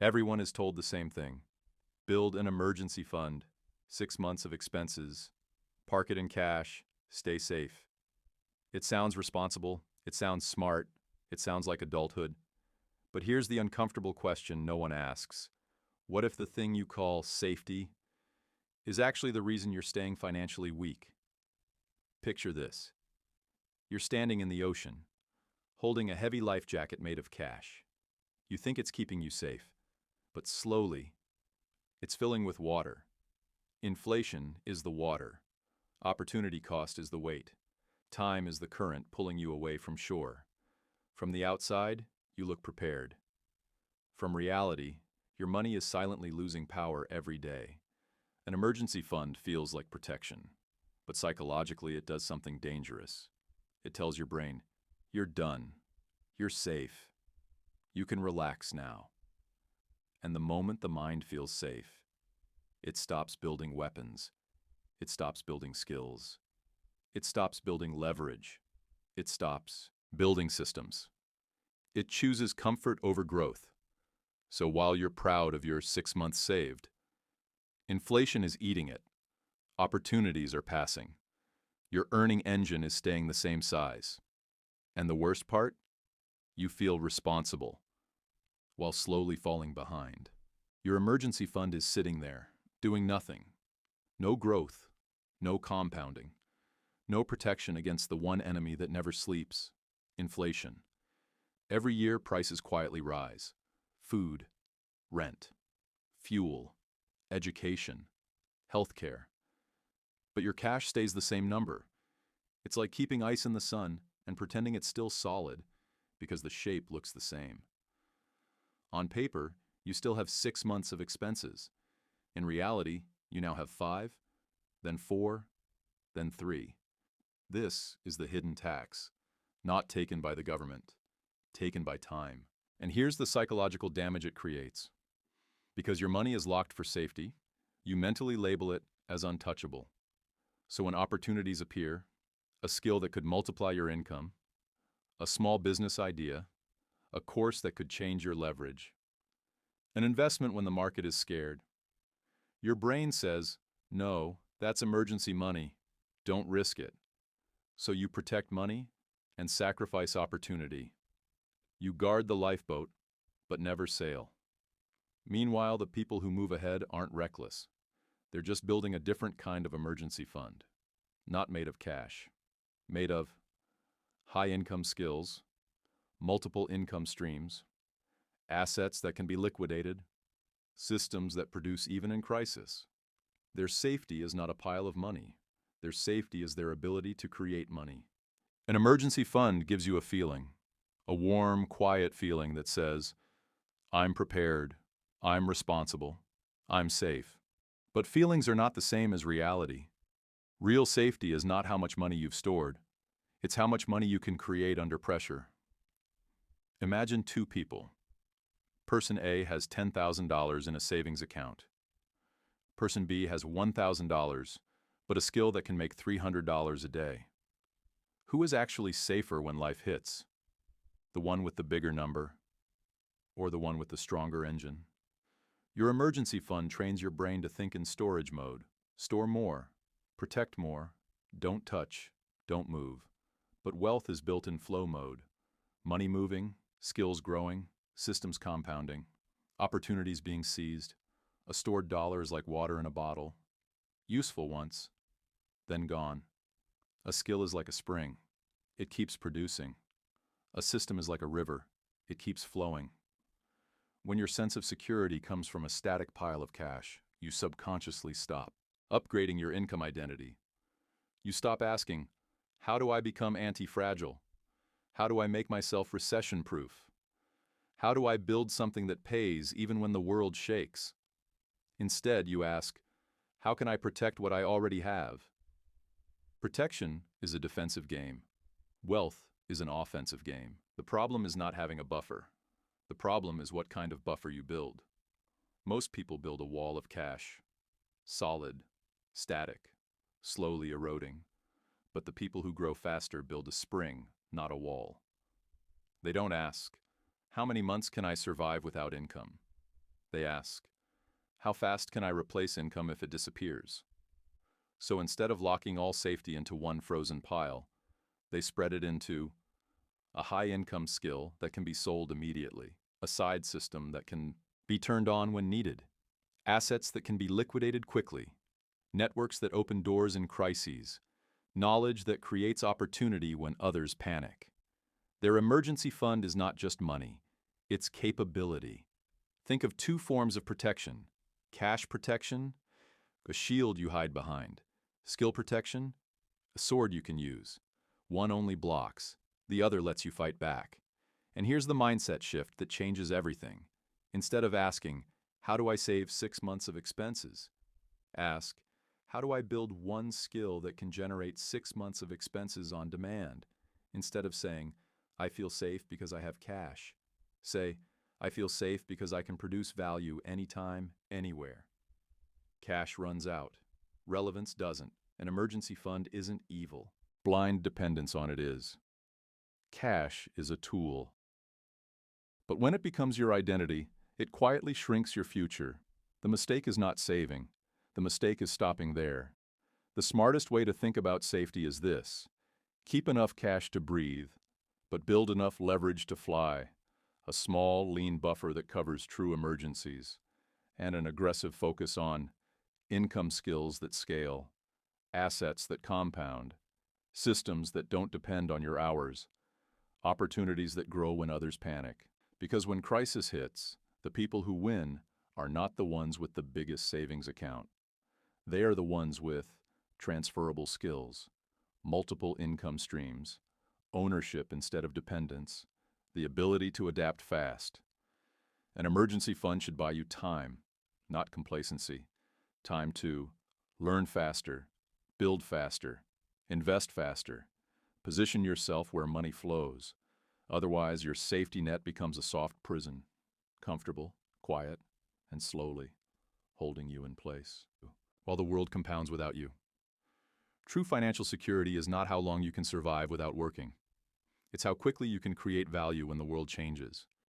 Everyone is told the same thing. Build an emergency fund, 6 months of expenses, park it in cash, stay safe. It sounds responsible, it sounds smart, it sounds like adulthood. But here's the uncomfortable question no one asks. What if the thing you call safety is actually the reason you're staying financially weak? Picture this. You're standing in the ocean, holding a heavy life jacket made of cash. You think it's keeping you safe, but slowly, it's filling with water. Inflation is the water. Opportunity cost is the weight. Time is the current pulling you away from shore. From the outside, you look prepared. From reality, your money is silently losing power every day. An emergency fund feels like protection, but psychologically it does something dangerous. It tells your brain, you're done. You're safe. You can relax now. And the moment the mind feels safe, it stops building weapons. It stops building skills. It stops building leverage. It stops building systems. It chooses comfort over growth. So while you're proud of your 6 months saved, inflation is eating it. Opportunities are passing. Your earning engine is staying the same size. And the worst part? You feel responsible, while slowly falling behind. Your emergency fund is sitting there, doing nothing. No growth, no compounding, no protection against the one enemy that never sleeps, inflation. Every year, prices quietly rise. Food, rent, fuel, education, healthcare. But your cash stays the same number. It's like keeping ice in the sun and pretending it's still solid because the shape looks the same. On paper, you still have 6 months of expenses. In reality, you now have 5, then 4, then 3. This is the hidden tax, not taken by the government, taken by time. And here's the psychological damage it creates. Because your money is locked for safety, you mentally label it as untouchable. So when opportunities appear, a skill that could multiply your income, a small business idea, a course that could change your leverage, an investment when the market is scared, your brain says, no, that's emergency money, don't risk it. So you protect money and sacrifice opportunity. You guard the lifeboat, but never sail. Meanwhile, the people who move ahead aren't reckless. They're just building a different kind of emergency fund, not made of cash, made of high-income skills, multiple income streams, assets that can be liquidated, systems that produce even in crisis. Their safety is not a pile of money. Their safety is their ability to create money. An emergency fund gives you a feeling, a warm, quiet feeling that says, I'm prepared, I'm responsible, I'm safe. But feelings are not the same as reality. Real safety is not how much money you've stored. It's how much money you can create under pressure. Imagine two people. Person A has $10,000 in a savings account. Person B has $1,000, but a skill that can make $300 a day. Who is actually safer when life hits? The one with the bigger number, or the one with the stronger engine? Your emergency fund trains your brain to think in storage mode. Store more, protect more, don't touch, don't move. But wealth is built in flow mode. Money moving, skills growing, systems compounding, opportunities being seized. A stored dollar is like water in a bottle. Useful once, then gone. A skill is like a spring. It keeps producing. A system is like a river. It keeps flowing. When your sense of security comes from a static pile of cash, you subconsciously stop upgrading your income identity. You stop asking, how do I become anti-fragile? How do I make myself recession-proof? How do I build something that pays even when the world shakes? Instead, you ask, how can I protect what I already have? Protection is a defensive game. Wealth is an offensive game. The problem is not having a buffer. The problem is what kind of buffer you build. Most people build a wall of cash. Solid, static, slowly eroding. But the people who grow faster build a spring, not a wall. They don't ask, how many months can I survive without income? They ask, how fast can I replace income if it disappears? So instead of locking all safety into one frozen pile, they spread it into a high-income skill that can be sold immediately, a side system that can be turned on when needed, assets that can be liquidated quickly, networks that open doors in crises, knowledge that creates opportunity when others panic. Their emergency fund is not just money, it's capability. Think of two forms of protection: cash protection, a shield you hide behind; skill protection, a sword you can use. One only blocks, the other lets you fight back. And here's the mindset shift that changes everything. Instead of asking, how do I save 6 months of expenses? Ask, how do I build one skill that can generate 6 months of expenses on demand? Instead of saying, I feel safe because I have cash, say, I feel safe because I can produce value anytime, anywhere. Cash runs out. Relevance doesn't. An emergency fund isn't evil. Blind dependence on it is. Cash is a tool. But when it becomes your identity, it quietly shrinks your future. The mistake is not saving. The mistake is stopping there. The smartest way to think about safety is this: keep enough cash to breathe, but build enough leverage to fly. A small, lean buffer that covers true emergencies, and an aggressive focus on income skills that scale, assets that compound, systems that don't depend on your hours, opportunities that grow when others panic. Because when crisis hits, the people who win are not the ones with the biggest savings account. They are the ones with transferable skills, multiple income streams, ownership instead of dependence, the ability to adapt fast. An emergency fund should buy you time, not complacency. Time to learn faster, build faster, invest faster, position yourself where money flows. Otherwise, your safety net becomes a soft prison, comfortable, quiet, and slowly holding you in place, while the world compounds without you. True financial security is not how long you can survive without working. It's how quickly you can create value when the world changes.